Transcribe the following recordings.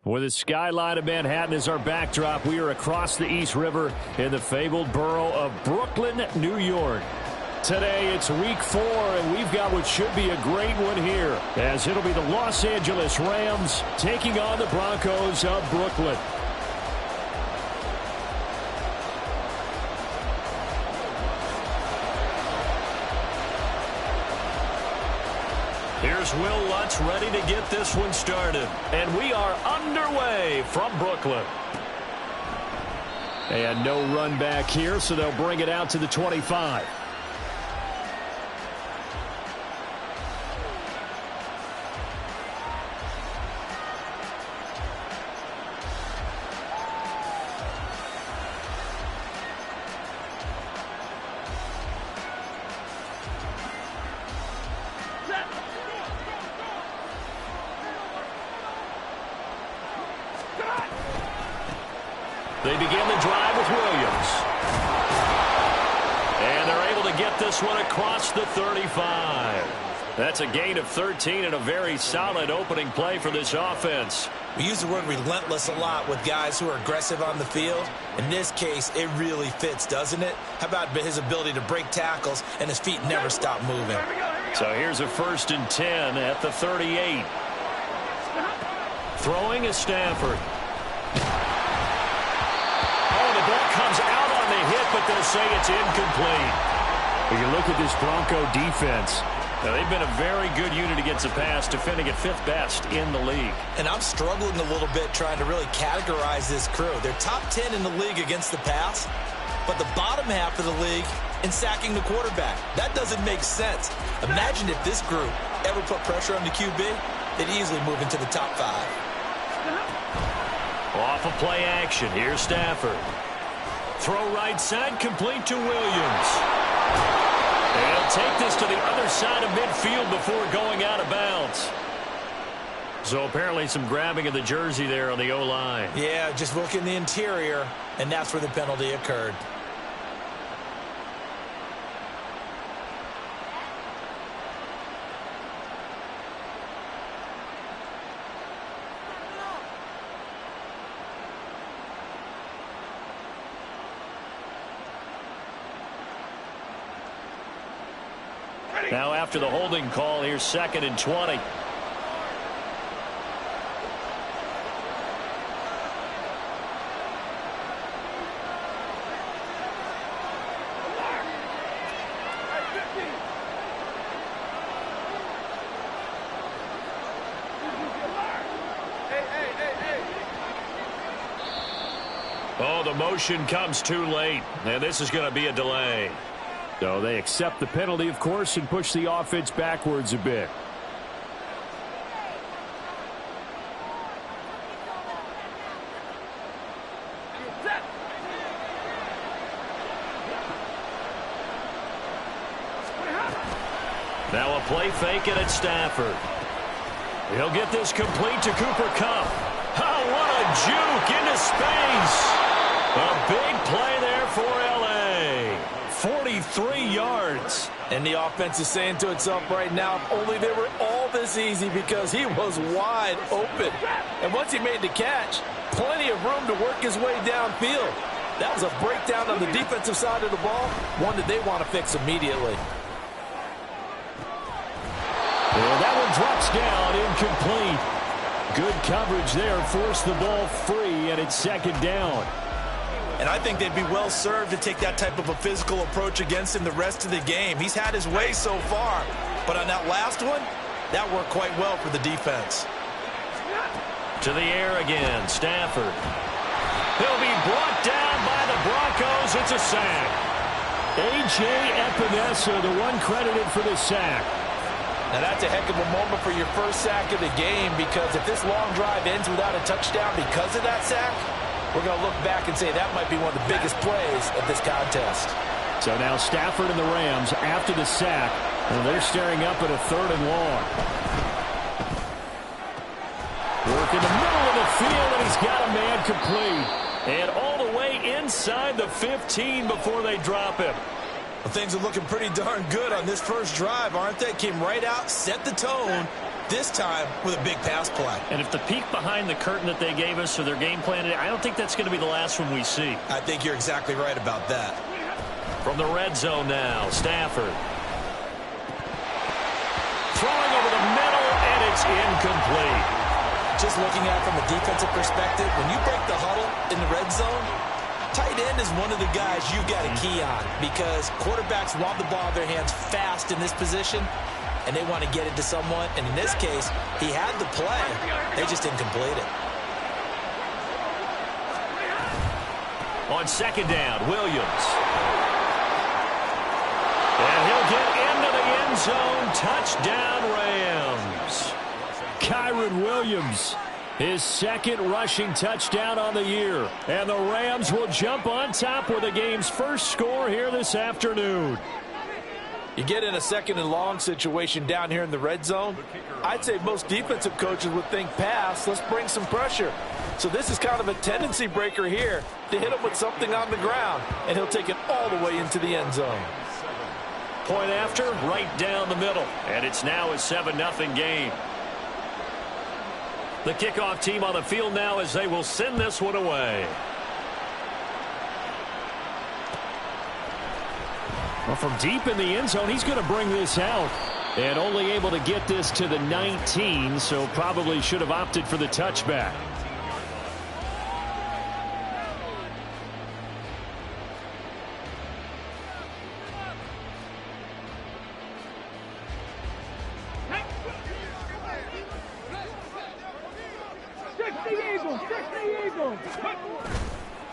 With the skyline of Manhattan as our backdrop, we are across the East River in the fabled borough of Brooklyn, New York. Today, it's week 4, and we've got what should be a great one here, as it'll be the Los Angeles Rams taking on the Broncos of Brooklyn. Here's Will Lutz ready to get this one started. And we are underway from Brooklyn. And no run back here, so they'll bring it out to the 25. They begin the drive with Williams. And they're able to get this one across the 35. That's a gain of 13 and a very solid opening play for this offense. We use the word relentless a lot with guys who are aggressive on the field. In this case, it really fits, doesn't it? How about his ability to break tackles and his feet never stop moving? So here's a 1st and 10 at the 38. Throwing is Stafford. Ball comes out on the hit, but they'll say it's incomplete. When you look at this Bronco defense, they've been a very good unit against the pass, defending at 5th best in the league. And I'm struggling a little bit trying to really categorize this crew. They're top 10 in the league against the pass, but the bottom half of the league in sacking the quarterback. That doesn't make sense. Imagine if this group ever put pressure on the QB, they'd easily move into the top 5. Off of play action, here's Stafford. Throw right side, complete to Williams. And he'll take this to the other side of midfield before going out of bounds. So apparently some grabbing of the jersey there on the O-line. Yeah, just look in the interior, and that's where the penalty occurred. Now after the holding call, here's 2nd and 20. Oh, the motion comes too late, and this is going to be a delay. So they accept the penalty, of course, and push the offense backwards a bit. Now a play fake, and it's Stafford. He'll get this complete to Cooper Kupp. Oh, what a juke into space. A big play there for L.A. 43 yards. And the offense is saying to itself right now, if only they were all this easy, because he was wide open. And once he made the catch, plenty of room to work his way downfield. That was a breakdown on the defensive side of the ball, one that they want to fix immediately. Well, that one drops down, incomplete. Good coverage there, forced the ball free, and it's 2nd down. And I think they'd be well served to take that type of a physical approach against him the rest of the game. He's had his way so far, but on that last one, that worked quite well for the defense. To the air again, Stafford. He'll be brought down by the Broncos. It's a sack. A.J. Epinesa, the one credited for the sack. Now that's a heck of a moment for your first sack of the game, because if this long drive ends without a touchdown because of that sack, we're going to look back and say that might be one of the biggest plays of this contest. So now Stafford and the Rams after the sack, and they're staring up at a 3rd and long. Work in the middle of the field, and he's got a man complete. And all the way inside the 15 before they drop him. Well, things are looking pretty darn good on this first drive, aren't they? Came right out, set the tone, this time with a big pass play. And if the peek behind the curtain that they gave us or their game plan, I don't think that's going to be the last one we see. I think you're exactly right about that. From the red zone now, Stafford. Throwing over the middle, and it's incomplete. Just looking at it from a defensive perspective, when you break the huddle in the red zone, tight end is one of the guys you've got to key on because quarterbacks want the ball in their hands fast in this position, and they want to get it to someone. And in this case, he had the play. They just didn't complete it. On second down, Williams. And he'll get into the end zone. Touchdown, Rams. Kyren Williams, his second rushing touchdown on the year. And the Rams will jump on top with the game's first score here this afternoon. You get in a second and long situation down here in the red zone. I'd say most defensive coaches would think pass, let's bring some pressure. So this is kind of a tendency breaker here to hit him with something on the ground, and he'll take it all the way into the end zone. Point after, right down the middle. And it's now a 7-0 game. The kickoff team on the field now as they will send this one away. Well, from deep in the end zone, he's going to bring this out. And only able to get this to the 19, so probably should have opted for the touchback.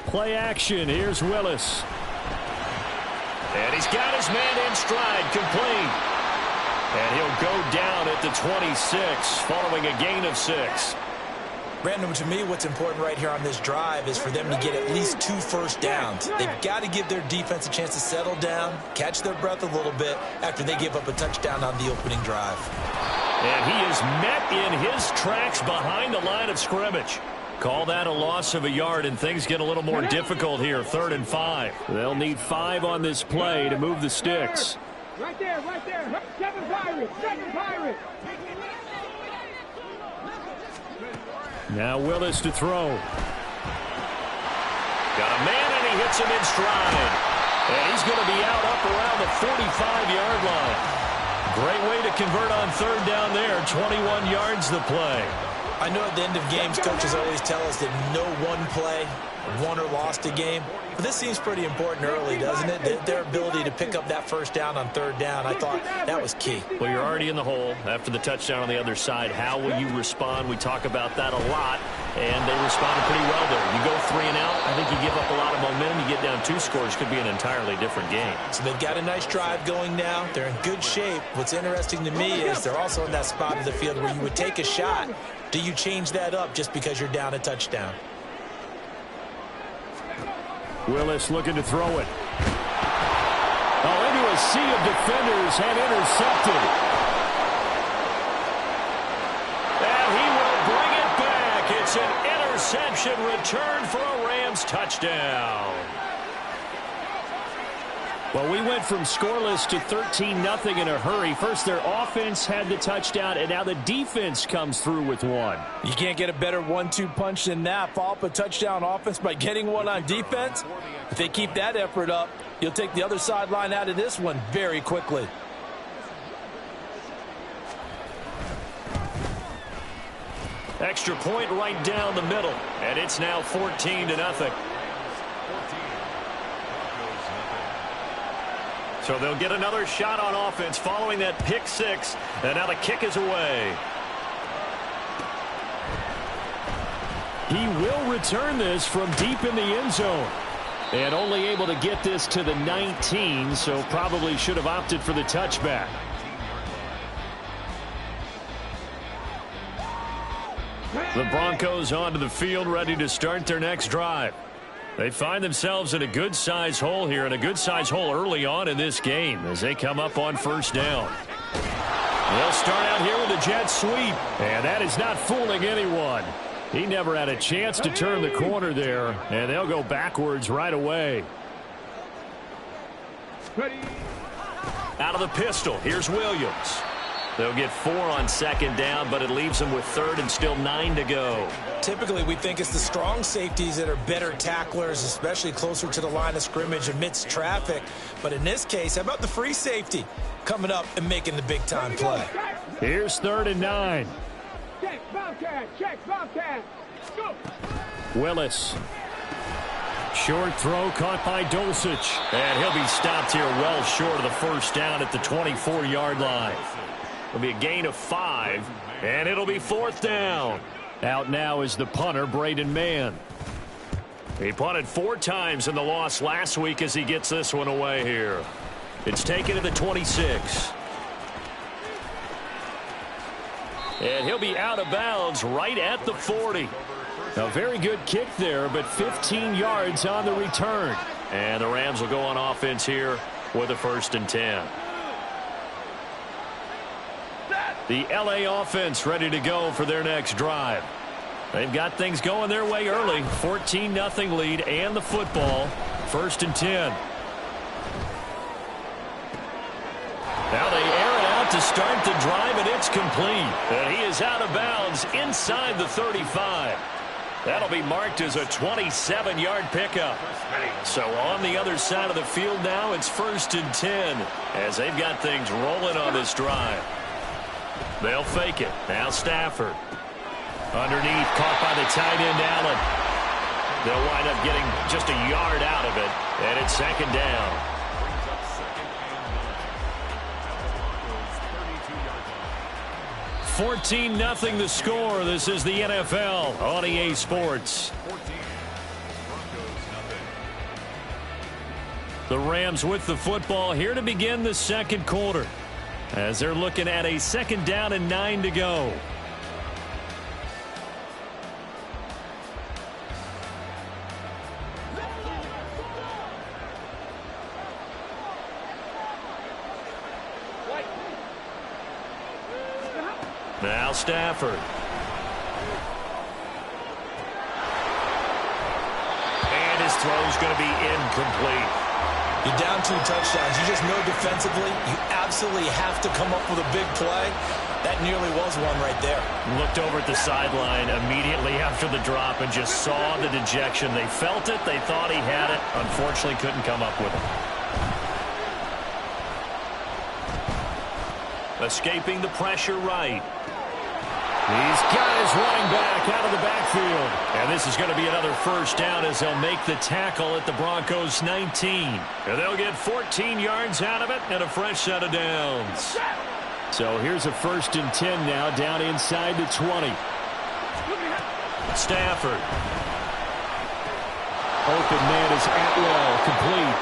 Play action. Here's Willis. And he's got his man in stride, complete. And he'll go down at the 26 following a gain of 6. Brandon, to me, what's important right here on this drive is for them to get at least 2 first downs. They've got to give their defense a chance to settle down, catch their breath a little bit after they give up a touchdown on the opening drive. And he is met in his tracks behind the line of scrimmage. Call that a loss of a yard, and things get a little more difficult here. 3rd and 5. They'll need 5 on this play to move the sticks. Right there, right there. 7 Pirates, 7 Pirates. Now Willis to throw. Got a man, and he hits him in stride. And he's going to be out up around the 45-yard line. Great way to convert on 3rd down there. 21 yards the play. I know at the end of games, coaches always tell us that no one play won or lost a game. But this seems pretty important early, doesn't it? Their ability to pick up that first down on 3rd down, I thought that was key. Well, you're already in the hole after the touchdown on the other side. How will you respond? We talk about that a lot, and they responded pretty well there. You go 3 and out, I think you give up a lot of momentum. You get down 2 scores, could be an entirely different game. So they've got a nice drive going now. They're in good shape. What's interesting to me is they're also in that spot of the field where you would take a shot. Do you change that up just because you're down a touchdown? Willis looking to throw it. Oh, into a sea of defenders and intercepted. And he will bring it back. It's an interception return for a Rams touchdown. Well, we went from scoreless to 13-0 in a hurry. First, their offense had the touchdown, and now the defense comes through with one. You can't get a better 1-2 punch than that. Follow up a touchdown offense by getting one on defense. If they keep that effort up, you'll take the other sideline out of this one very quickly. Extra point right down the middle, and it's now 14-0. So they'll get another shot on offense following that pick 6, and now the kick is away. He will return this from deep in the end zone. And only able to get this to the 19, so probably should have opted for the touchback. The Broncos onto the field, ready to start their next drive. They find themselves in a good-size hole here, and a good-size hole early on in this game as they come up on 1st down. They'll start out here with a jet sweep, and that is not fooling anyone. He never had a chance to turn the corner there, and they'll go backwards right away. Out of the pistol, here's Williams. They'll get 4 on second down, but it leaves them with third and still 9 to go. Typically, we think it's the strong safeties that are better tacklers, especially closer to the line of scrimmage amidst traffic. But in this case, how about the free safety coming up and making the big-time play? Here's 3rd and 9. Check, Bobcat, check, Bobcat. Go. Willis. Short throw caught by Dulcich. And he'll be stopped here well short of the first down at the 24-yard line. It'll be a gain of 5, and it'll be 4th down. Out now is the punter, Braden Mann. He punted 4 times in the loss last week as he gets this one away here. It's taken to the 26. And he'll be out of bounds right at the 40. A very good kick there, but 15 yards on the return. And the Rams will go on offense here with a 1st and 10. The LA offense ready to go for their next drive. They've got things going their way early. 14-0 lead and the football. 1st and 10. Now they air it out to start the drive, and it's complete. And he is out of bounds inside the 35. That'll be marked as a 27-yard pickup. So on the other side of the field now, it's 1st and 10 as they've got things rolling on this drive. They'll fake it. Now Stafford. Underneath, caught by the tight end, Allen. They'll wind up getting just a yard out of it, and it's 2nd down. $14-0 the score. This is the NFL on EA Sports. The Rams with the football here to begin the 2nd quarter, as they're looking at a 2nd down and 9 to go. Now Stafford. And his throw's going to be incomplete. You're down 2 touchdowns. You just know defensively you absolutely have to come up with a big play. That nearly was one right there. Looked over at the sideline immediately after the drop and just saw the dejection. They felt it. They thought he had it. Unfortunately, couldn't come up with it. Escaping the pressure right. He's got his running back out of the backfield. And this is going to be another 1st down as they'll make the tackle at the Broncos 19. And they'll get 14 yards out of it and a fresh set of downs. So here's a 1st and 10 now down inside the 20. Stafford. Open man is Atwell, complete.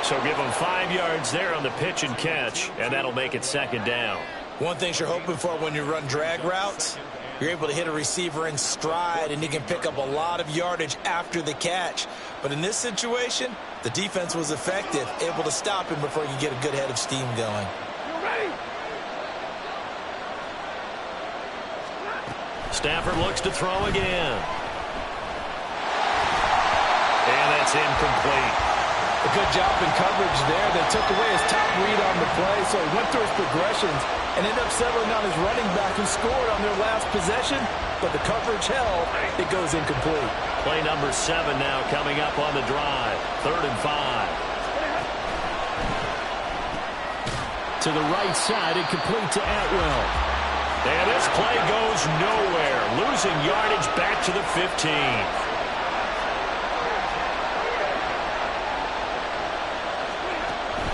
So give him 5 yards there on the pitch and catch, and that'll make it 2nd down. One thing you're hoping for when you run drag routes, you're able to hit a receiver in stride, and he can pick up a lot of yardage after the catch. But in this situation, the defense was effective, able to stop him before he could get a good head of steam going. Stafford looks to throw again. And that's incomplete. A good job in coverage there. They took away his top read on the play, so he went through his progressions and ended up settling on his running back who scored on their last possession, but the coverage held. It goes incomplete. Play number 7 now coming up on the drive. 3rd and 5. To the right side, incomplete to Atwell. And this play goes nowhere. Losing yardage back to the 15.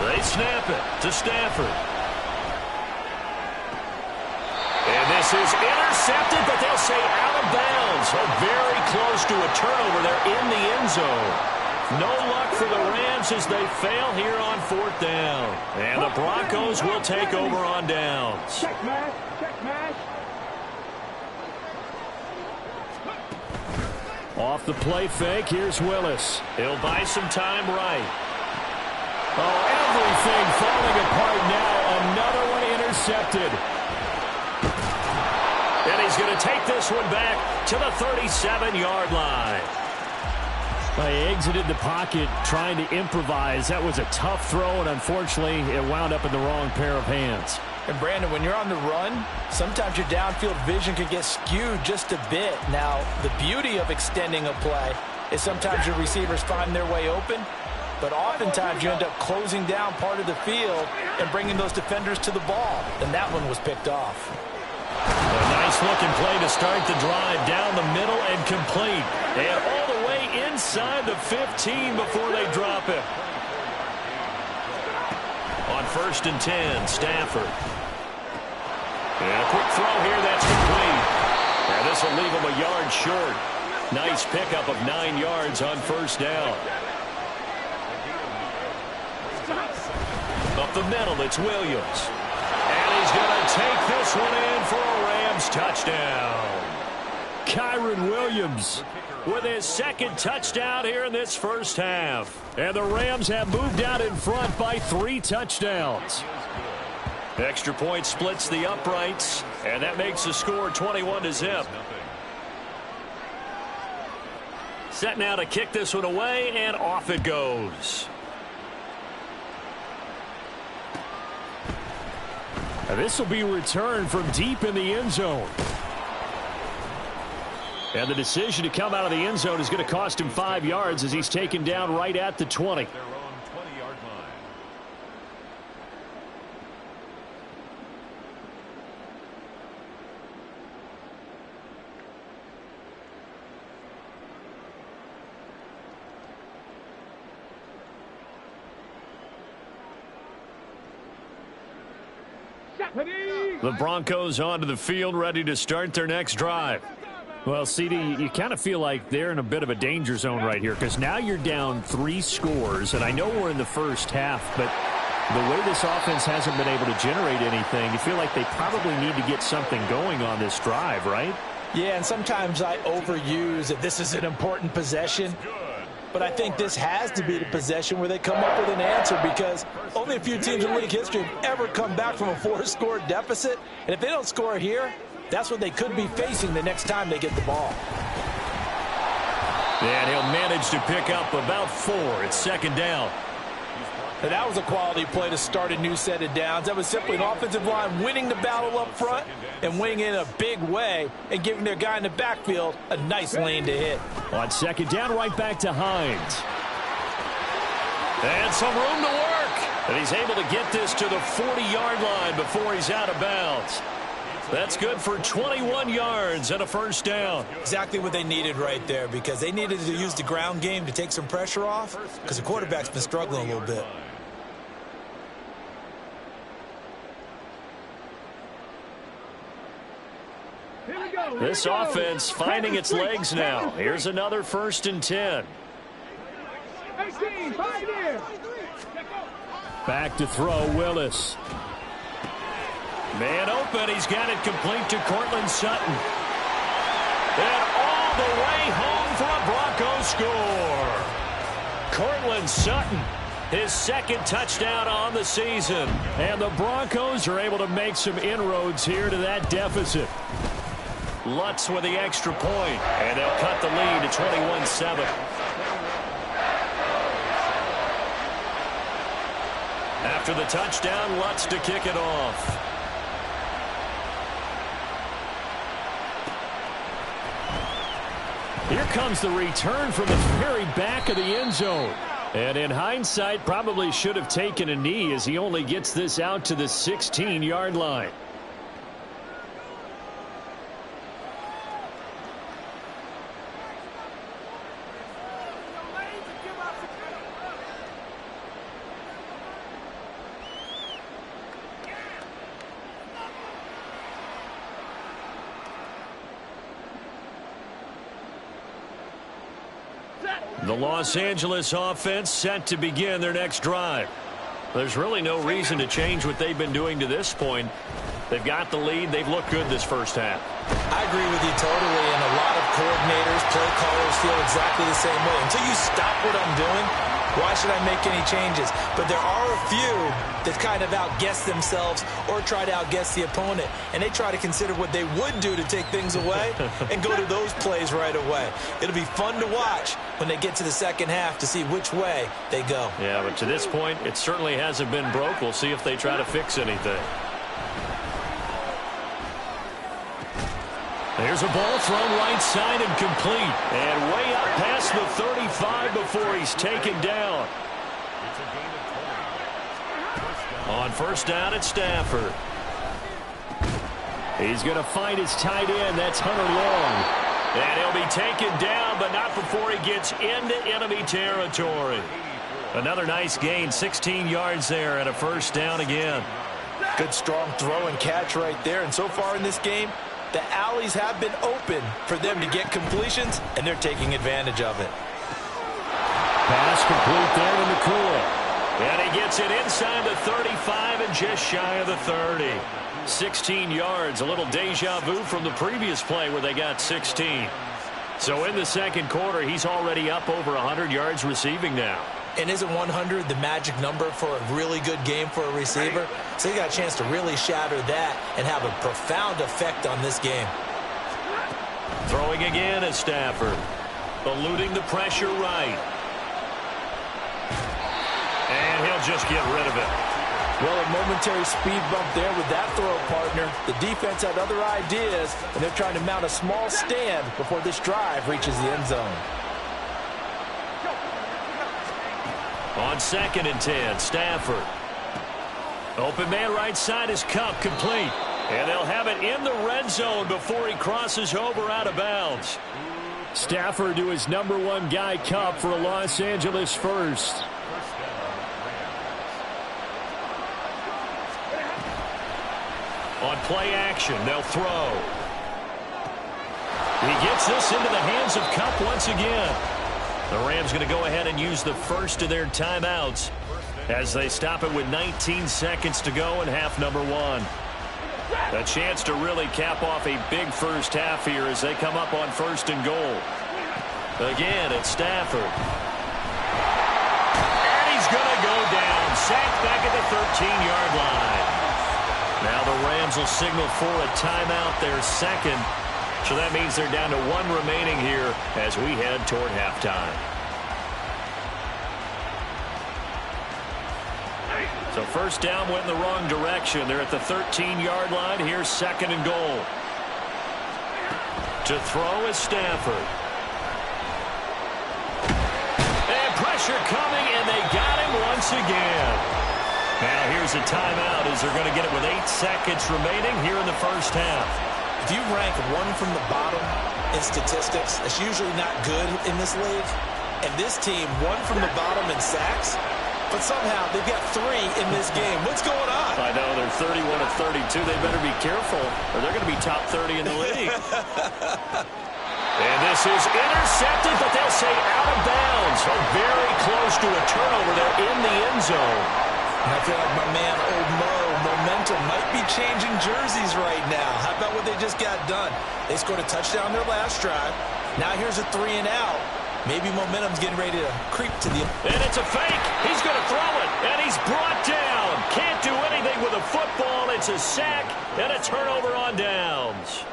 They snap it to Stafford. And this is intercepted, but they'll say out of bounds. So very close to a turnover there in the end zone. No luck for the Rams as they fail here on 4th down. And the Broncos will take over on downs. Check match, check match. Off the play fake, here's Willis. He'll buy some time right. Oh, everything falling apart now. Another one intercepted. And he's going to take this one back to the 37-yard line. They exited the pocket trying to improvise. That was a tough throw, and unfortunately, it wound up in the wrong pair of hands. And Brandon, when you're on the run, sometimes your downfield vision can get skewed just a bit. Now, the beauty of extending a play is sometimes your receivers find their way open, but oftentimes you end up closing down part of the field and bringing those defenders to the ball. And that one was picked off. A nice-looking play to start the drive down the middle and complete. And all the way inside the 15 before they drop it. On 1st and 10, Stafford. And a quick throw here, that's complete. And this will leave him a yard short. Nice pickup of 9 yards on 1st down. Up the middle, it's Williams. And he's going to take this one in for a Rams touchdown. Kyren Williams with his 2nd touchdown here in this first half. And the Rams have moved out in front by 3 touchdowns. Extra point splits the uprights, and that makes the score 21-0. Set now to kick this one away, and off it goes. This will be returned from deep in the end zone. And the decision to come out of the end zone is going to cost him 5 yards as he's taken down right at the 20. Their own 20-yard line. The Broncos onto the field, ready to start their next drive. Well, CD, you kind of feel like they're in a bit of a danger zone right here because now you're down 3 scores, and I know we're in the first half, but the way this offense hasn't been able to generate anything, you feel like they probably need to get something going on this drive, right? Yeah, and sometimes I overuse that this is an important possession. But I think this has to be the possession where they come up with an answer because only a few teams in league history have ever come back from a 4-score deficit. And if they don't score here, that's what they could be facing the next time they get the ball. And he'll manage to pick up about 4. It's 2nd down. And that was a quality play to start a new set of downs. That was simply an offensive line winning the battle up front and winning in a big way and giving their guy in the backfield a nice lane to hit. On 2nd down, right back to Hines. And some room to work. And he's able to get this to the 40-yard line before he's out of bounds. That's good for 21 yards and a 1st down. Exactly what they needed right there because they needed to use the ground game to take some pressure off because the quarterback's been struggling a little bit. This offense finding its legs now. Here's another 1st and 10. Back to throw, Willis. Man open, he's got it complete to Courtland Sutton. And all the way home for a Broncos score. Courtland Sutton, his 2nd touchdown on the season. And the Broncos are able to make some inroads here to that deficit. Lutz with the extra point, and they'll cut the lead to 21-7. After the touchdown, Lutz to kick it off. Here comes the return from the very back of the end zone. And in hindsight, probably should have taken a knee as he only gets this out to the 16-yard line. The Los Angeles offense set to begin their next drive. There's really no reason to change what they've been doing to this point. They've got the lead. They've looked good this first half. I agree with you totally, and a lot of coordinators, play callers feel exactly the same way. Until you stop what I'm doing, why should I make any changes? But there are a few that kind of outguess themselves or try to outguess the opponent, and they try to consider what they would do to take things away and go to those plays right away. It'll be fun to watch when they get to the second half to see which way they go. Yeah, but to this point, it certainly hasn't been broke. We'll see if they try to fix anything. There's a ball thrown right side and complete. And way up past the 35 before he's taken down. On first down, it's Stafford. He's going to find his tight end. That's Hunter Long. And he'll be taken down, but not before he gets into enemy territory. Another nice gain, 16 yards there, and a first down again. Good strong throw and catch right there. And so far in this game, the alleys have been open for them to get completions, and they're taking advantage of it. Pass complete there to McCool. And he gets it inside the 35 and just shy of the 30. 16 yards, a little deja vu from the previous play where they got 16. So in the second quarter, he's already up over 100 yards receiving now. And isn't 100 the magic number for a really good game for a receiver? So he got a chance to really shatter that and have a profound effect on this game. Throwing again is Stafford. Eluding the pressure right. And he'll just get rid of it. Well, a momentary speed bump there with that throw, partner. The defense had other ideas, and they're trying to mount a small stand before this drive reaches the end zone. On 2nd and 10, Stafford. Open man right side is Kupp, complete. And they'll have it in the red zone before he crosses over out of bounds. Stafford to his #1 guy, Kupp, for a Los Angeles first. On play action, they'll throw. He gets this into the hands of Kupp once again. The Rams going to go ahead and use the first of their timeouts as they stop it with 19 seconds to go in half number 1. A chance to really cap off a big first half here as they come up on 1st and goal. Again, it's Stafford. And he's going to go down. Sacked back at the 13-yard line. Now the Rams will signal for a timeout, their second. So that means they're down to 1 remaining here as we head toward halftime. So first down went in the wrong direction. They're at the 13-yard line. Here's 2nd and goal. To throw is Stafford. And pressure coming, and they got him once again. Now here's a timeout as they're going to get it with 8 seconds remaining here in the first half. If you rank 1 from the bottom in statistics, that's usually not good in this league. And this team, 1 from the bottom in sacks, but somehow they've got 3 in this game. What's going on? I know, they're 31 of 32. They better be careful, or they're going to be top 30 in the league. And this is intercepted, but they'll say out of bounds. So very close to a turnover there in the end zone. I feel like my man, Old Mo, momentum might be changing jerseys right now. How about what they just got done? They scored a touchdown their last drive. Now here's a 3 and out. Maybe momentum's getting ready to creep to the... And it's a fake. He's going to throw it. And he's brought down. Can't do anything with a football. It's a sack and a turnover on downs.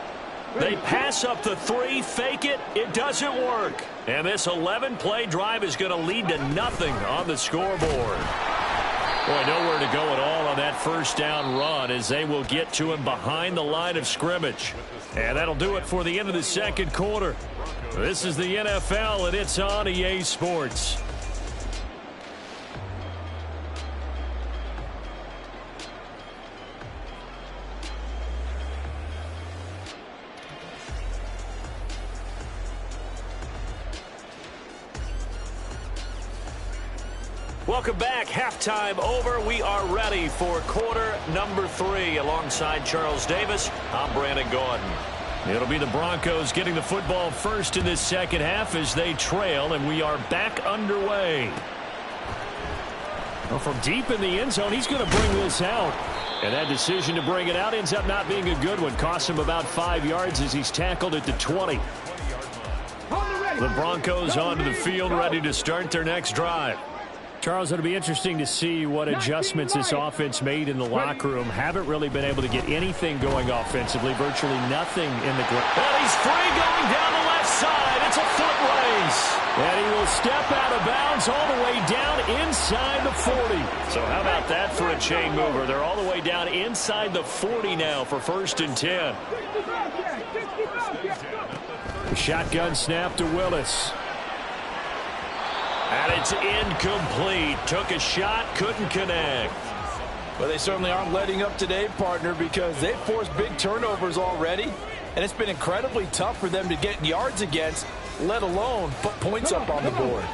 They pass up the 3, fake it. It doesn't work. And this 11-play drive is going to lead to nothing on the scoreboard. Boy, nowhere to go at all on that first down run as they will get to him behind the line of scrimmage. And that'll do it for the end of the second quarter. This is the NFL, and it's on EA Sports. Welcome back. Halftime over. We are ready for quarter number 3. Alongside Charles Davis, I'm Brandon Gaudin. It'll be the Broncos getting the football first in this second half as they trail, and we are back underway. Well, from deep in the end zone, he's going to bring this out. And that decision to bring it out ends up not being a good one. Costs him about 5 yards as he's tackled at the 20. The Broncos onto the field, ready to start their next drive. Charles, it'll be interesting to see what adjustments this offense made in the locker room. Haven't really been able to get anything going offensively, virtually nothing in the ground. And he's free going down the left side. It's a foot race. And he will step out of bounds all the way down inside the 40. So how about that for a chain mover? They're all the way down inside the 40 now for 1st and 10. The shotgun snap to Willis. And it's incomplete. Took a shot, couldn't connect. Well, they certainly aren't letting up today, partner, because they've forced big turnovers already, and it's been incredibly tough for them to get yards against, let alone put points up on the board.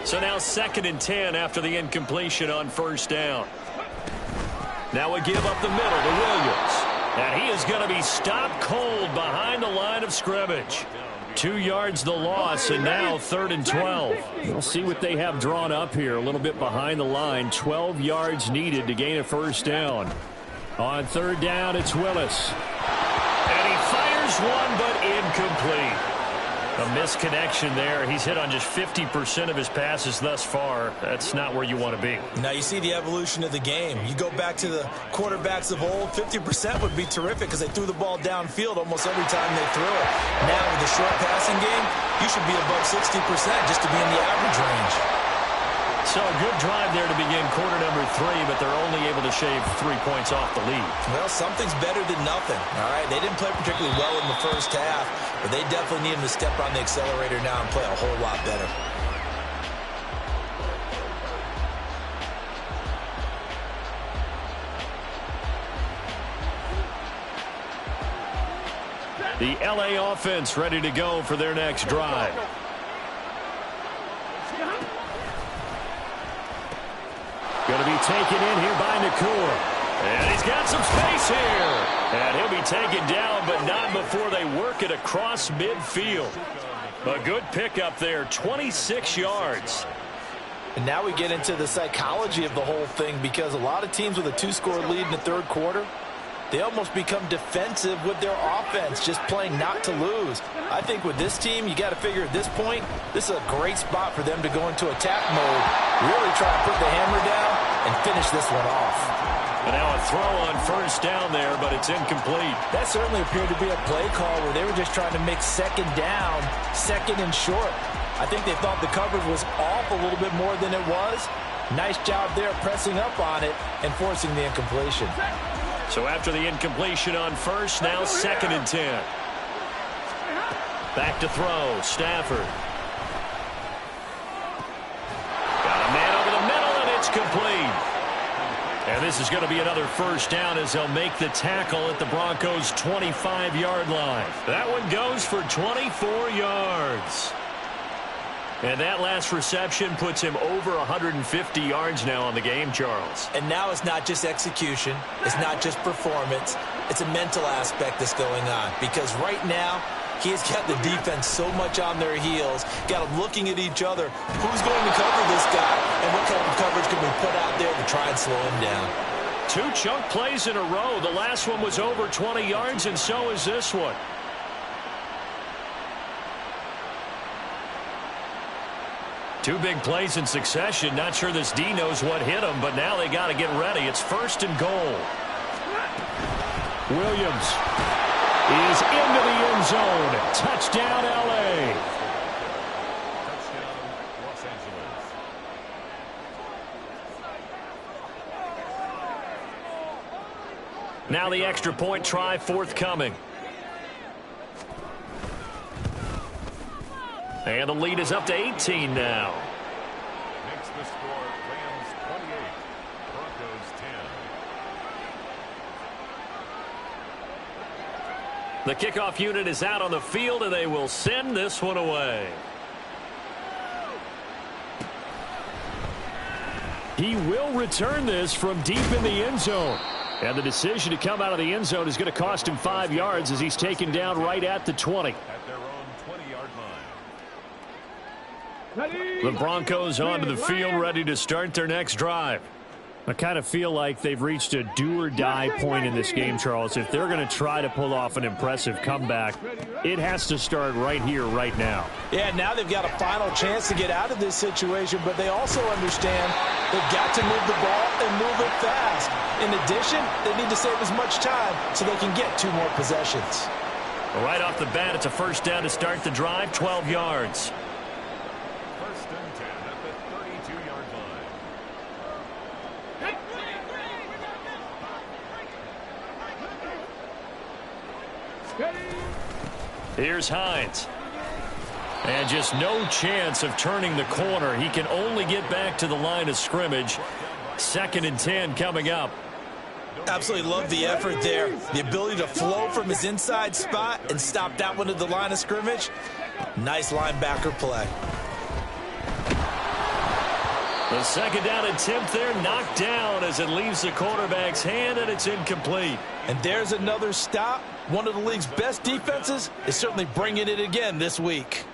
So now 2nd and 10 after the incompletion on 1st down. Now we give up the middle to Williams. And he is going to be stopped cold behind the line of scrimmage. 2 yards the loss, and now 3rd and 12. We'll see what they have drawn up here. A little bit behind the line. 12 yards needed to gain a 1st down. On 3rd down, it's Willis. And he fires one, but incomplete. A misconnection there. He's hit on just 50% of his passes thus far. That's not where you want to be. Now you see the evolution of the game. You go back to the quarterbacks of old, 50% would be terrific because they threw the ball downfield almost every time they threw it. Now with the short passing game, you should be above 60% just to be in the average range. So a good drive there to begin quarter number 3, but they're only able to shave 3 points off the lead. Well, something's better than nothing. All right, they didn't play particularly well in the first half, but they definitely need them to step on the accelerator now and play a whole lot better. The LA offense ready to go for their next drive. Going to be taken in here by Nakua. And he's got some space here. And he'll be taken down, but not before they work it across midfield. A good pickup there, 26 yards. And now we get into the psychology of the whole thing, because a lot of teams with a 2-score lead in the 3rd quarter, they almost become defensive with their offense, just playing not to lose. I think with this team, you got to figure at this point, this is a great spot for them to go into attack mode, really try to put the hammer down and finish this one off. And now a throw on 1st down there, but it's incomplete. That certainly appeared to be a play call where they were just trying to make 2nd down, 2nd and short. I think they thought the coverage was off a little bit more than it was. Nice job there pressing up on it and forcing the incompletion. So after the incompletion on 1st, now 2nd and 10. Back to throw, Stafford. Got a man over the middle, and it's complete. And this is going to be another 1st down as they'll make the tackle at the Broncos' 25-yard line. That one goes for 24 yards. And that last reception puts him over 150 yards now on the game, Charles. And now it's not just execution. It's not just performance. It's a mental aspect that's going on. Because right now, he has got the defense so much on their heels, got them looking at each other. Who's going to cover this guy? And what kind of coverage can we put out there to try and slow him down? 2 chunk plays in a row. The last one was over 20 yards, and so is this one. Two big plays in succession. Not sure this D knows what hit him, but now they got to get ready. It's 1st and goal. Williams is into the end zone. Touchdown, LA. Now the extra point try forthcoming. And the lead is up to 18 now. Makes the score Rams 28, Broncos 10. The kickoff unit is out on the field, and they will send this one away. He will return this from deep in the end zone. And the decision to come out of the end zone is going to cost him 5 yards as he's taken down right at the 20. At their own 20-yard line. The Broncos onto the field, ready to start their next drive. I kind of feel like they've reached a do-or-die point in this game, Charles. If they're going to try to pull off an impressive comeback, it has to start right here, right now. Yeah, now they've got a final chance to get out of this situation, but they also understand they've got to move the ball and move it fast. In addition, they need to save as much time so they can get 2 more possessions. Right off the bat, it's a first down to start the drive, 12 yards. First and 10 at the 32-yard line. Here's Hines. And just no chance of turning the corner. He can only get back to the line of scrimmage. 2nd and 10 coming up. Absolutely love the effort there. The ability to flow from his inside spot and stop that one at the line of scrimmage. Nice linebacker play. The 2nd down attempt there knocked down as it leaves the quarterback's hand, and it's incomplete. And there's another stop. One of the league's best defenses is certainly bringing it again this week.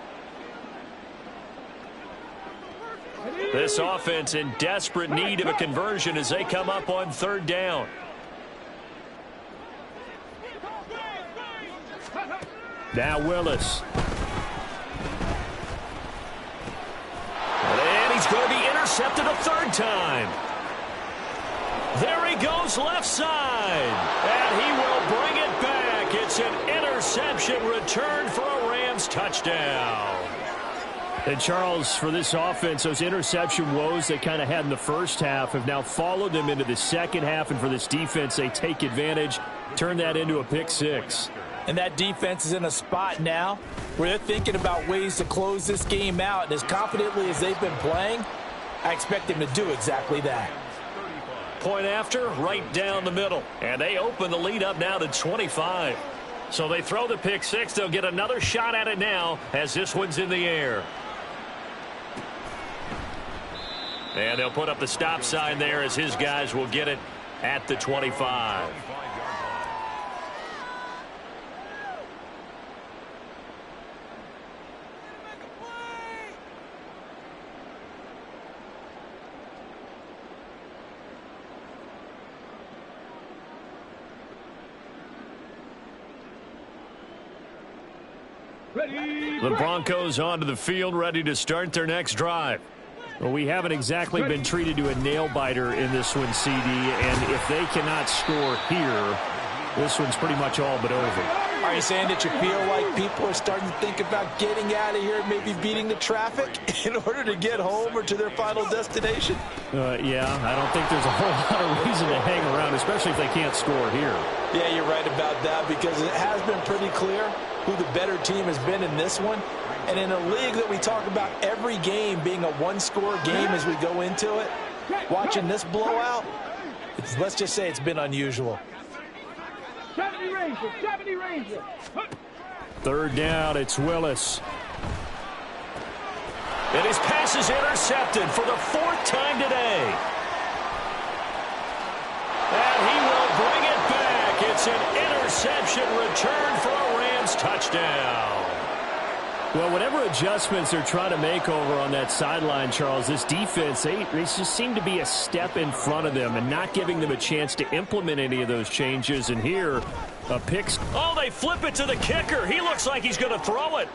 This offense in desperate need of a conversion as they come up on 3rd down. Now Willis. And he's going to be intercepted a 3rd time. There he goes left side. And he will bring it back. It's an interception return for a Rams touchdown. And Charles, for this offense, those interception woes they kind of had in the first half have now followed them into the second half. And for this defense, they take advantage, turn that into a pick 6. And that defense is in a spot now where they're thinking about ways to close this game out. And as confidently as they've been playing, I expect them to do exactly that. Point after, right down the middle. And they open the lead up now to 25. So they throw the pick 6. They'll get another shot at it now as this one's in the air. And they'll put up the stop sign there as his guys will get it at the 25. The Broncos onto the field, ready to start their next drive. Well, we haven't exactly been treated to a nail-biter in this one, CD, and if they cannot score here, this one's pretty much all but over. Are you saying that you feel like people are starting to think about getting out of here, maybe beating the traffic in order to get home or to their final destination? Yeah, I don't think there's a whole lot of reason to hang around, especially if they can't score here. Yeah, you're right about that because it has been pretty clear who the better team has been in this one. And in a league that we talk about every game being a one-score game as we go into it, watching this blowout, let's just say it's been unusual. 70 Rangers, 70 Rangers. 3rd down, it's Willis. And his pass is intercepted for the 4th time today. And he will bring it back. It's an interception return for a Rams touchdown. Well, whatever adjustments they're trying to make over on that sideline, Charles, this defense, they just seem to be a step in front of them and not giving them a chance to implement any of those changes. And here, a pick. Oh, they flip it to the kicker. He looks like he's going to throw it.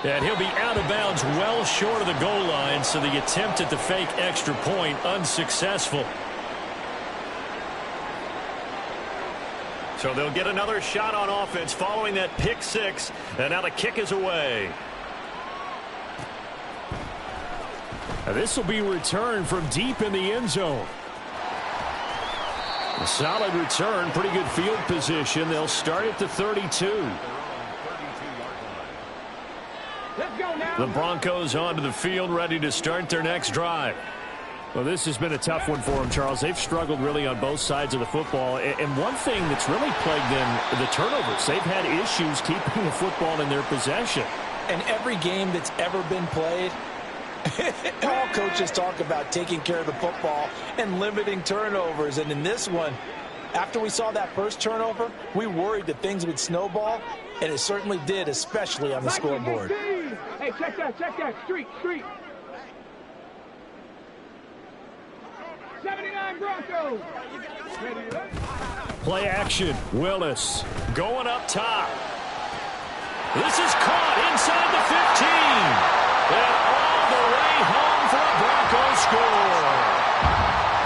And he'll be out of bounds well short of the goal line, so the attempt at the fake extra point unsuccessful. So they'll get another shot on offense following that pick 6, and now the kick is away. Now this will be returned from deep in the end zone. A solid return, pretty good field position. They'll start at the 32. Let's go now. The Broncos onto the field, ready to start their next drive. Well, this has been a tough one for them, Charles. They've struggled really on both sides of the football. And one thing that's really plagued them, the turnovers. They've had issues keeping the football in their possession. And every game that's ever been played, all coaches talk about taking care of the football and limiting turnovers. And in this one, after we saw that first turnover, we worried that things would snowball, and it certainly did, especially on the scoreboard. Hey, check that, street. 79 Broncos. Play action. Willis going up top. This is caught inside the 15. And all the way home for a Broncos score.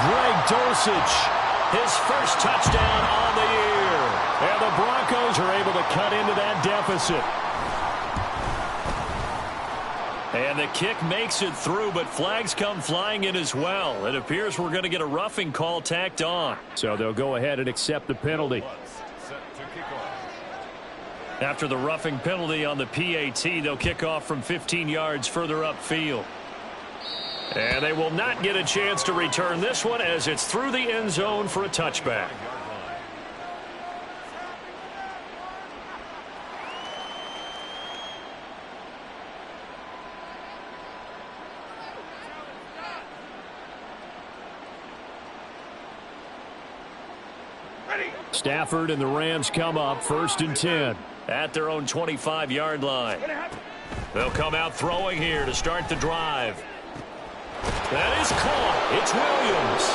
Greg Dulcich, his first touchdown on the year. And the Broncos are able to cut into that deficit. And the kick makes it through, but flags come flying in as well. It appears we're going to get a roughing call tacked on. So they'll go ahead and accept the penalty. After the roughing penalty on the PAT, they'll kick off from 15 yards further upfield. And they will not get a chance to return this one as it's through the end zone for a touchback. Stafford and the Rams come up 1st and 10 at their own 25-yard line. They'll come out throwing here to start the drive. That is caught. It's Williams.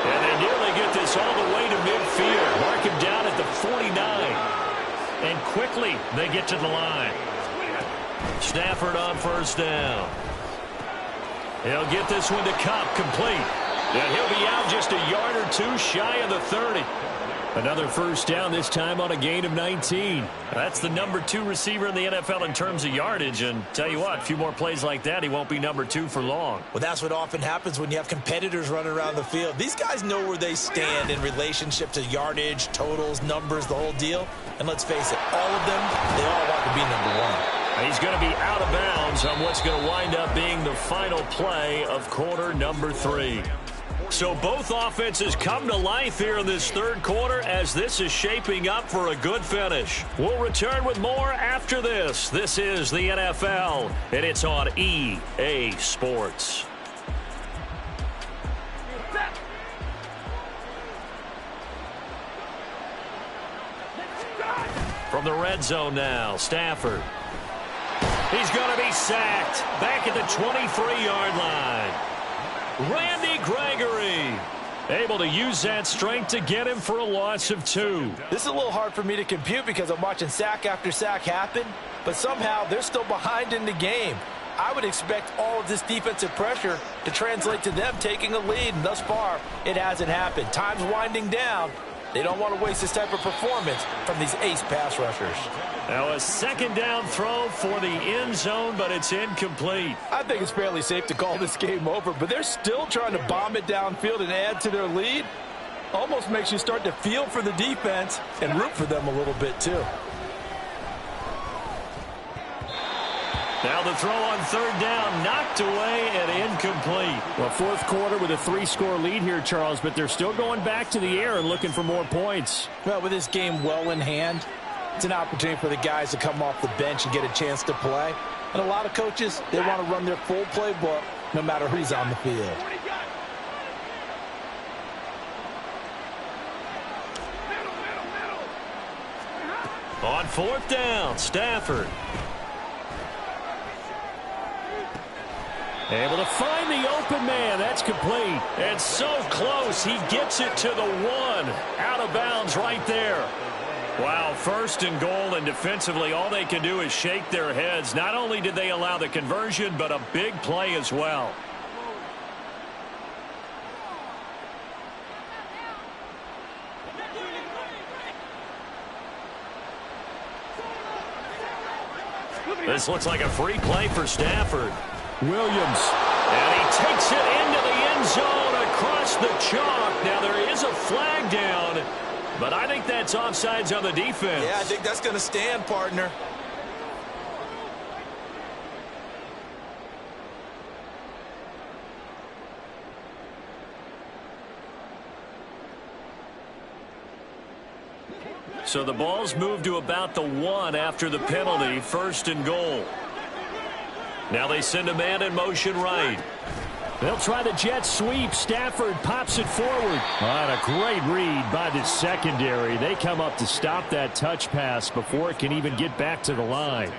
And they nearly get this all the way to midfield. Mark him down at the 49. And quickly they get to the line. Stafford on 1st down. He'll get this one to Kupp, complete. And he'll be out just a yard or two shy of the 30. Another 1st down, this time on a gain of 19. That's the number 2 receiver in the NFL in terms of yardage. And tell you what, a few more plays like that, he won't be number 2 for long. Well, that's what often happens when you have competitors running around the field. These guys know where they stand in relationship to yardage, totals, numbers, the whole deal. And let's face it, all of them, they all want to be number 1. He's going to be out of bounds on what's going to wind up being the final play of quarter number 3. So both offenses come to life here in this 3rd quarter as this is shaping up for a good finish. We'll return with more after this. This is the NFL, and it's on EA Sports. From the red zone now, Stafford. He's going to be sacked back at the 23-yard line. Randy Gregory able to use that strength to get him for a loss of 2. This is a little hard for me to compute because I'm watching sack after sack happen, but somehow they're still behind in the game. I would expect all of this defensive pressure to translate to them taking a lead, and thus far it hasn't happened. Time's winding down. They don't want to waste this type of performance from these ace pass rushers. Now a 2nd down throw for the end zone, but it's incomplete. I think it's fairly safe to call this game over, but they're still trying to bomb it downfield and add to their lead. Almost makes you start to feel for the defense and root for them a little bit too. Now the throw on 3rd down, knocked away and incomplete. Well, 4th quarter with a 3-score lead here, Charles, but they're still going back to the air and looking for more points. Well, with this game well in hand, it's an opportunity for the guys to come off the bench and get a chance to play. And a lot of coaches, they want to run their full playbook no matter who's on the field. On 4th down, Stafford. Able to find the open man. That's complete. And so close. He gets it to the 1. Out of bounds right there. Wow, 1st and goal, and defensively all they can do is shake their heads. Not only did they allow the conversion, but a big play as well. This looks like a free play for Stafford. Williams. And he takes it into the end zone across the chalk. Now there is a flag down, but I think that's offsides on the defense. Yeah, I think that's going to stand, partner. So the ball's moved to about the 1 after the penalty, 1st and goal. Now they send a man in motion right. They'll try the jet sweep. Stafford pops it forward. And a great read by the secondary. They come up to stop that touch pass before it can even get back to the line.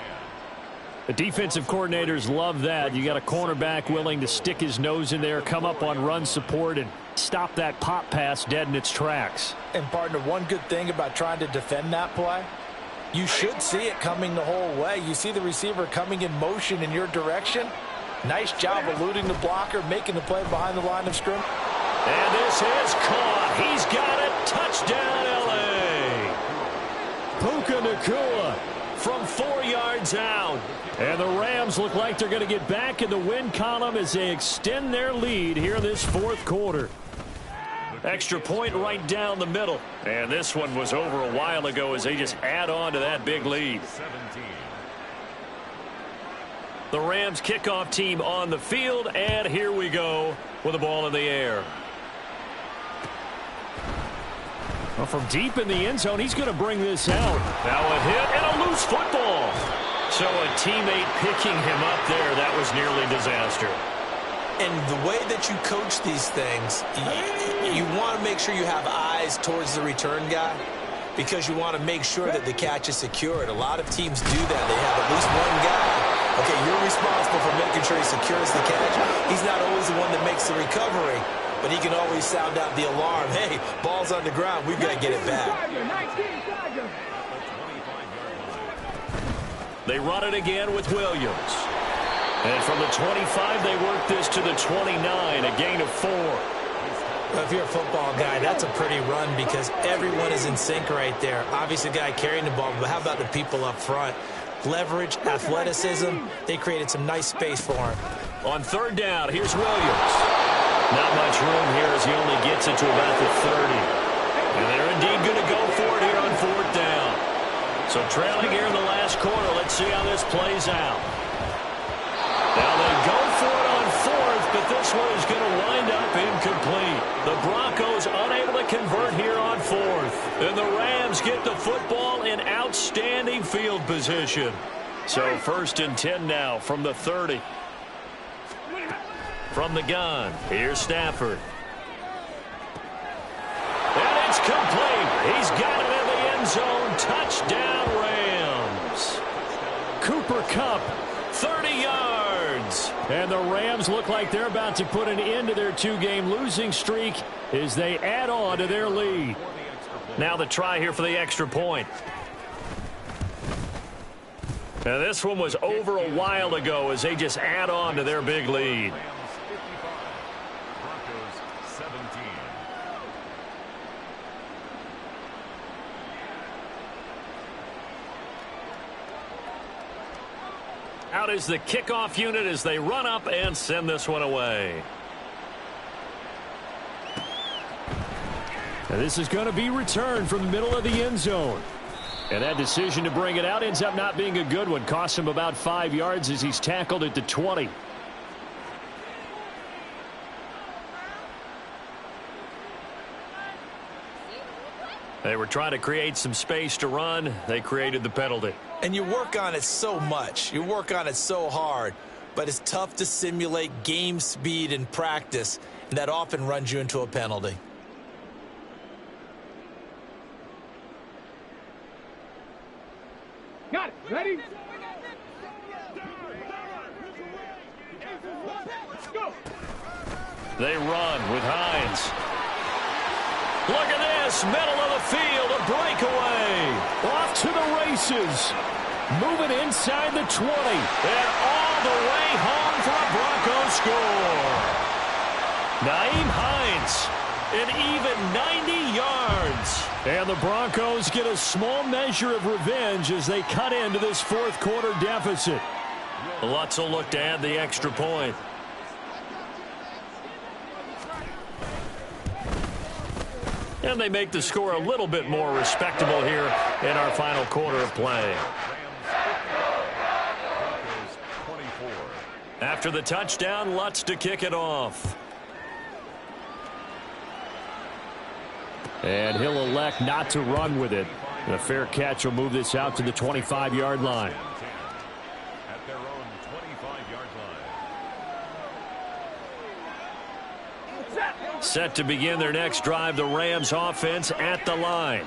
The defensive coordinators love that. You got a cornerback willing to stick his nose in there, come up on run support, and stop that pop pass dead in its tracks. And, partner, one good thing about trying to defend that play, you should see it coming the whole way. You see the receiver coming in motion in your direction. Nice job eluding the blocker, making the play behind the line of scrimmage. And this is caught. He's got it. Touchdown, L.A. Puka Nacua from 4 yards out. And the Rams look like they're going to get back in the win column as they extend their lead here in this fourth quarter. Extra point right down the middle. And this one was over a while ago as they just add on to that big lead. 17. The Rams kickoff team on the field, and here we go with the ball in the air. Well, from deep in the end zone, he's going to bring this out. Now a hit and a loose football. So a teammate picking him up there, that was nearly disaster. And the way that you coach these things, you want to make sure you have eyes towards the return guy because you want to make sure that the catch is secured. A lot of teams do that. They have at least one guy. Okay, you're responsible for making sure he secures the catch. He's not always the one that makes the recovery, but he can always sound out the alarm. Hey, ball's on the ground. We've got to get it back. They run it again with Williams. And from the 25, they work this to the 29, a gain of 4. Well, if you're a football guy, that's a pretty run because everyone is in sync right there. Obviously, the guy carrying the ball, but how about the people up front? Leverage, athleticism, they created some nice space for him. On third down, here's Williams. Not much room here as he only gets it to about the 30. And they're indeed going to go for it here on fourth down. So trailing here in the last quarter, let's see how this plays out. Now they go for it on fourth, but this one is going to wind up incomplete. The Broncos unable to convert here on fourth. And the Rams get the football in outstanding field position. So first and 10 now from the 30. From the gun, here's Stafford. And it's complete. He's got it in the end zone. Touchdown, Rams. Cooper Kupp, 30 yards. And the Rams look like they're about to put an end to their 2-game losing streak as they add on to their lead. Now the try here for the extra point. Now this one was over a while ago as they just add on to their big lead. Broncos 17. Out is the kickoff unit as they run up and send this one away. And this is going to be returned from the middle of the end zone. And that decision to bring it out ends up not being a good one. Costs him about 5 yards as he's tackled at the 20. They were trying to create some space to run. They created the penalty. And you work on it so much. You work on it so hard. But it's tough to simulate game speed in practice. And that often runs you into a penalty. Got it. Ready? Go. They run with Hines. Look at this, middle of the field, a breakaway. Off to the races. Moving inside the 20. And all the way home for a Broncos score. Nyheim Hines, an even 90 yards. And the Broncos get a small measure of revenge as they cut into this fourth quarter deficit. Lutz will look to add the extra point. And they make the score a little bit more respectable here in our final quarter of play. Broncos 24. After the touchdown, Lutz to kick it off. And he'll elect not to run with it. And a fair catch will move this out to the 25-yard line. At their own 25-yard line. Set to begin their next drive, the Rams offense at the line.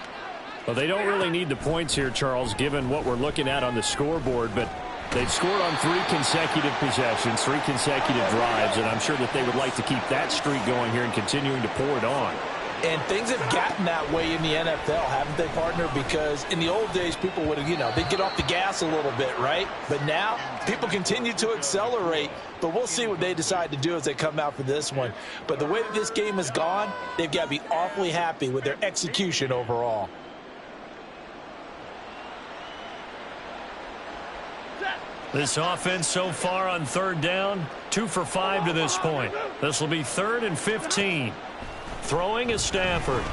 Well, they don't really need the points here, Charles, given what we're looking at on the scoreboard, but They've scored on 3 consecutive possessions, 3 consecutive drives, and I'm sure that they would like to keep that streak going here and continuing to pour it on. And things have gotten that way in the NFL, haven't they, partner? Because in the old days, people would have, they'd get off the gas a little bit, right? But now, people continue to accelerate. But we'll see what they decide to do as they come out for this one. But the way that this game has gone, they've got to be awfully happy with their execution overall. This offense so far on 3rd down, 2 for 5 to this point. This will be 3rd and 15. Throwing is Stafford.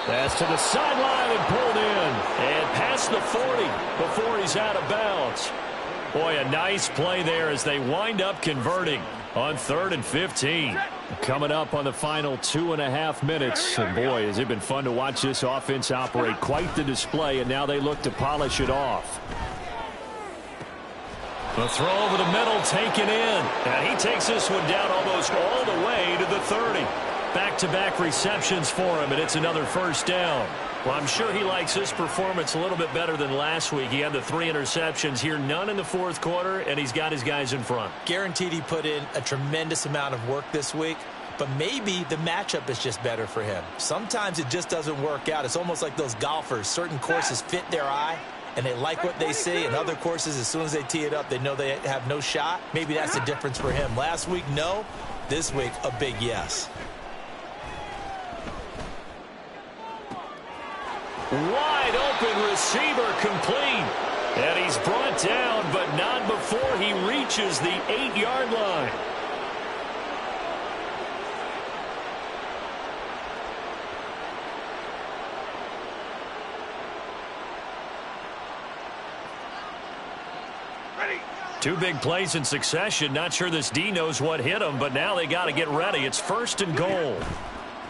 Pass to the sideline and pulled in. And past the 40 before he's out of bounds. Boy, a nice play there as they wind up converting on 3rd and 15. Coming up on the final 2.5 minutes. And boy, has it been fun to watch this offense operate. Quite the display, and now they look to polish it off. The throw over the middle taken in. And he takes this one down almost all the way to the 30. Back-to-back receptions for him, and it's another 1st down. Well, I'm sure he likes this performance a little bit better than last week. He had the 3 interceptions here, none in the 4th quarter, and he's got his guys in front. Guaranteed he put in a tremendous amount of work this week, but maybe the matchup is just better for him. Sometimes it just doesn't work out. It's almost like those golfers. Certain courses fit their eye, and they like what they see. And other courses, as soon as they tee it up, they know they have no shot. Maybe that's the difference for him. Last week, no. This week, a big yes. Wide open receiver complete. And he's brought down, but not before he reaches the 8-yard line. Two big plays in succession. Not sure this D knows what hit him, but now they got to get ready. It's 1st and goal.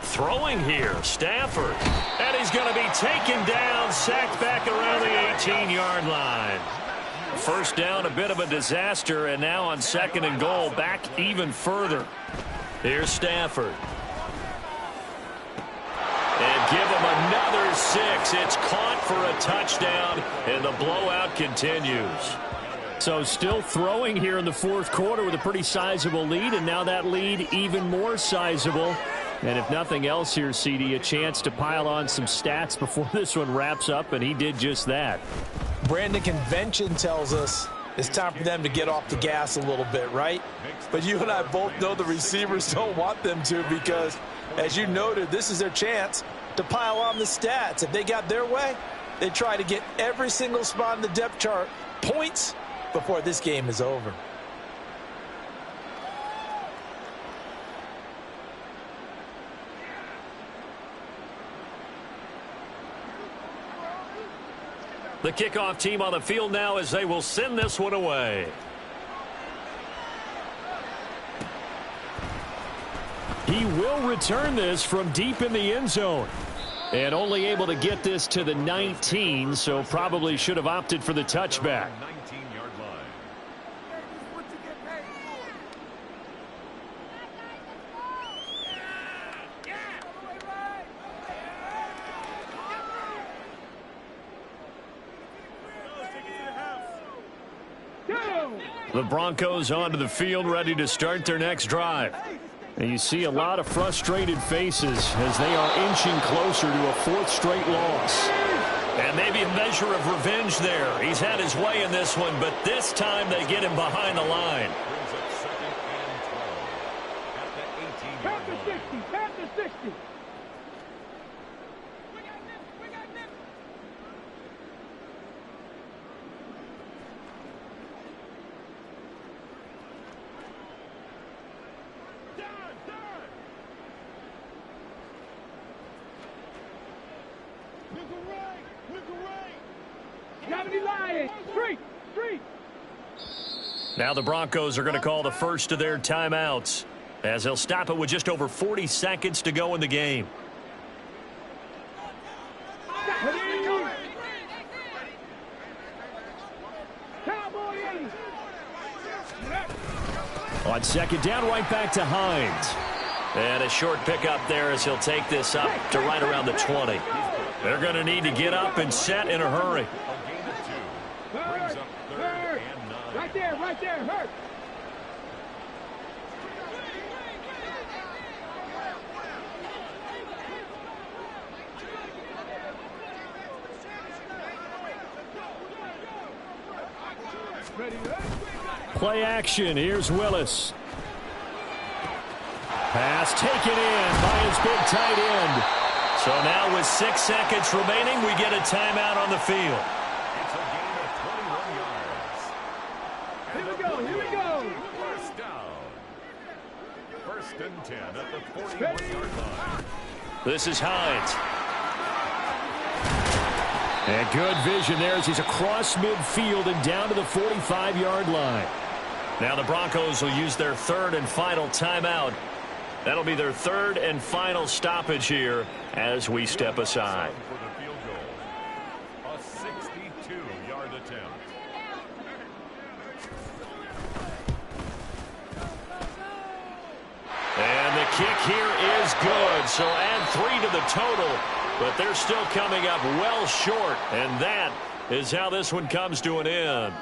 Throwing here, Stafford. And he's going to be taken down, sacked back around the 18-yard line. 1st down, a bit of a disaster, and now on 2nd and goal, back even further. Here's Stafford. And give him another 6. It's caught for a touchdown, and the blowout continues. So still throwing here in the 4th quarter with a pretty sizable lead, and now that lead even more sizable. And if nothing else here, CD, a chance to pile on some stats before this one wraps up, and he did just that. Brandon, convention tells us it's time for them to get off the gas a little bit, right? But you and I both know the receivers don't want them to because, as you noted, this is their chance to pile on the stats. If they got their way, they try to get every single spot in the depth chart points before this game is over. The kickoff team on the field now as they will send this one away. He will return this from deep in the end zone. And only able to get this to the 19, so probably should have opted for the touchback. 19-yard line. The Broncos onto the field, ready to start their next drive. And you see a lot of frustrated faces as they are inching closer to a 4th straight loss. And maybe a measure of revenge there. He's had his way in this one, but this time they get him behind the line. Brings up 2nd and 12 at the 18-yard Count to line. 60. Count to 60. Now the Broncos are going to call the first of their timeouts as they'll stop it with just over 40 seconds to go in the game. On 2nd down, right back to Hines. And a short pickup there as he'll take this up to right around the 20. They're going to need to get up and set in a hurry. Brings up third and 9. Right there, hurt. Play action. Here's Willis. Pass taken in by his big tight end. So now with 6 seconds remaining, we get a timeout on the field. It's a gain of 21 yards. Here we go. First down. First and 10 at the 41-yard line. This is Hines. And good vision there as he's across midfield and down to the 45-yard line. Now the Broncos will use their third and final timeout. That'll be their third and final stoppage here as we step aside. For the field goal. A 62-yard attempt. And the kick here is good. So add 3 to the total. But they're still coming up well short. And that is how this one comes to an end.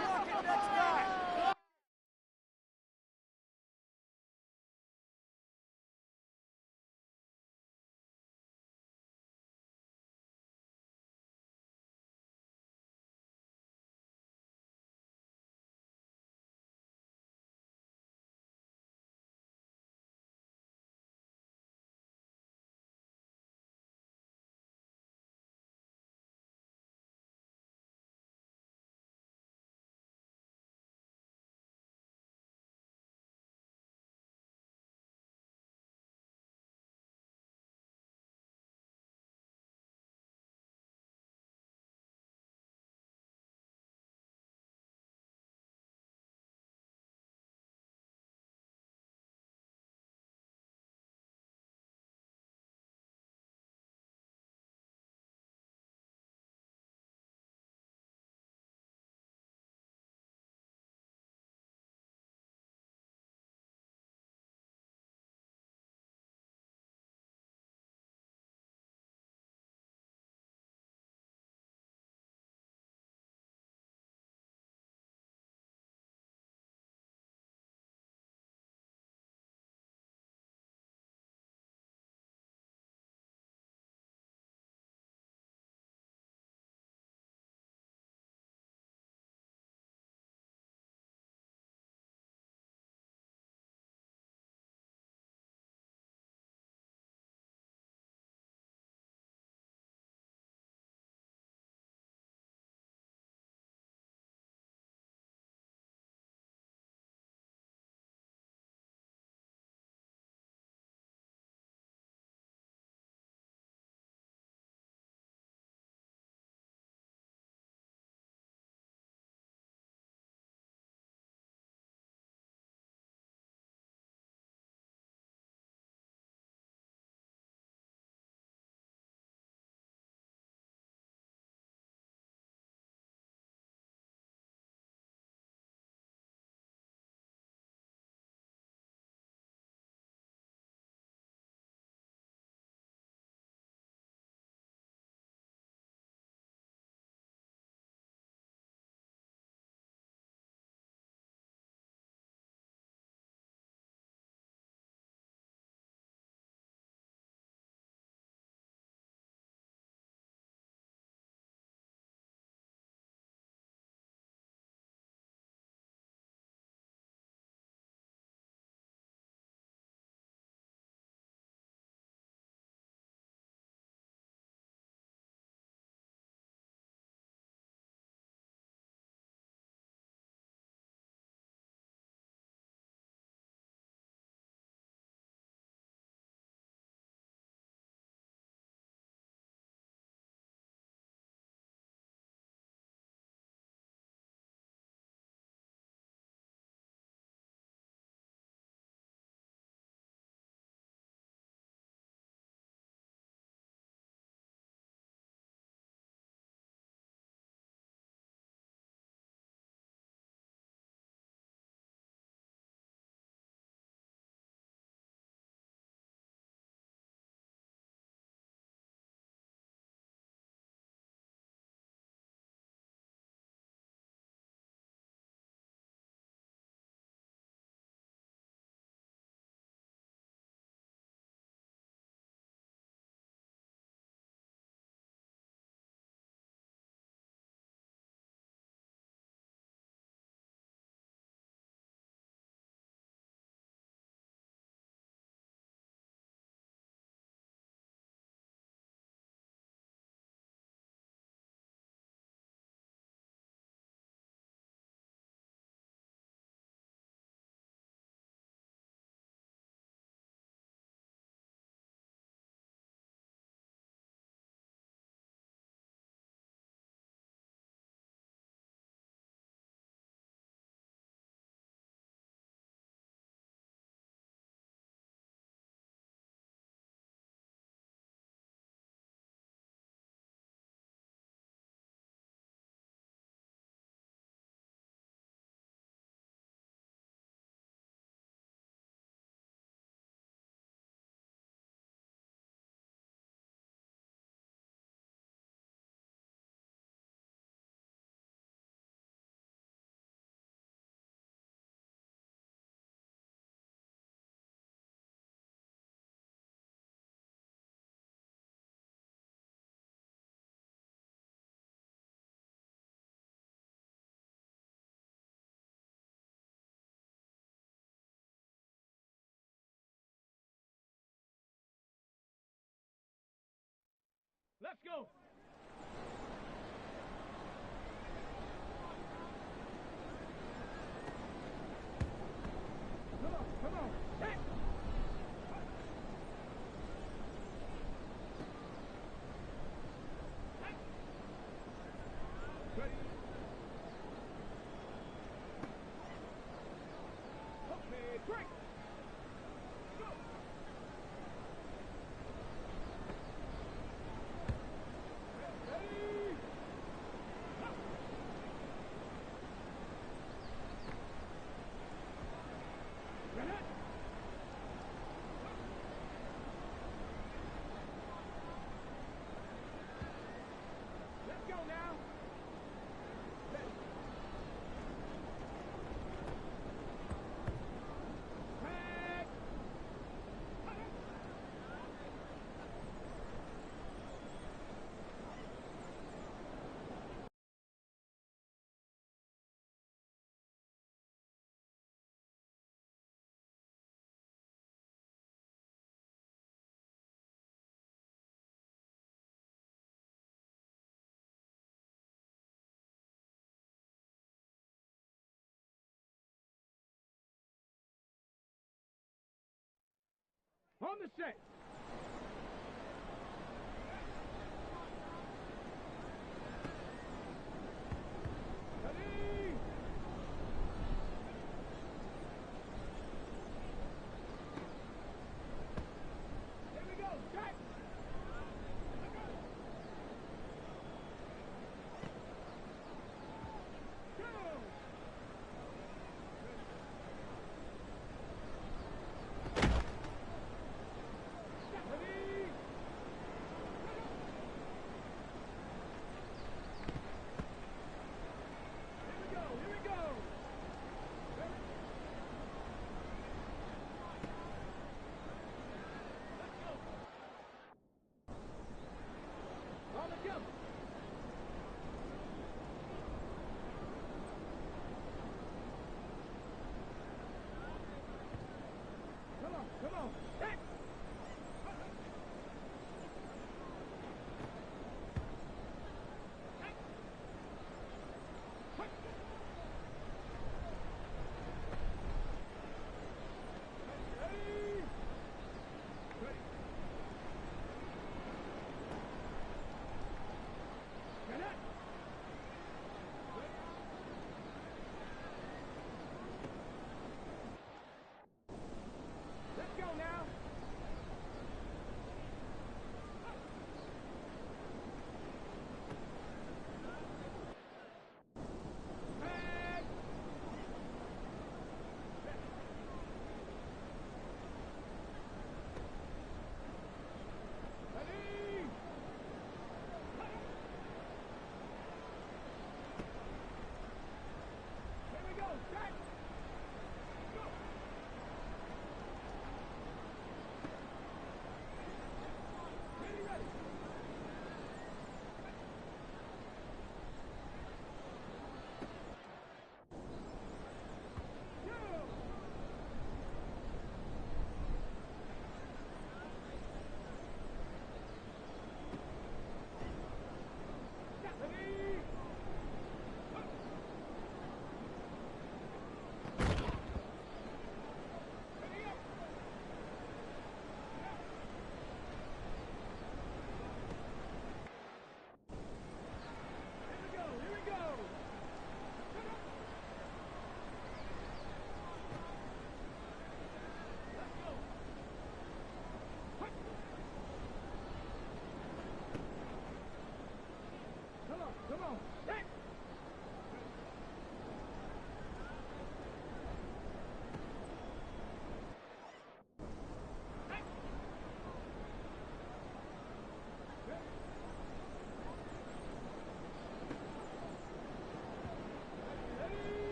Let's go. Come on. Hey. Ready. Okay, break. Go. Ready. Ready. Let's go now. Ready. Back. On the set. Ready. Here we go. Set. Go.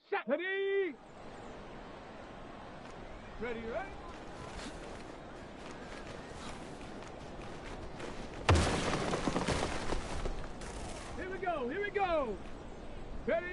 Shot. Ready. Ready, ready. Here we go. Here we go. Ready.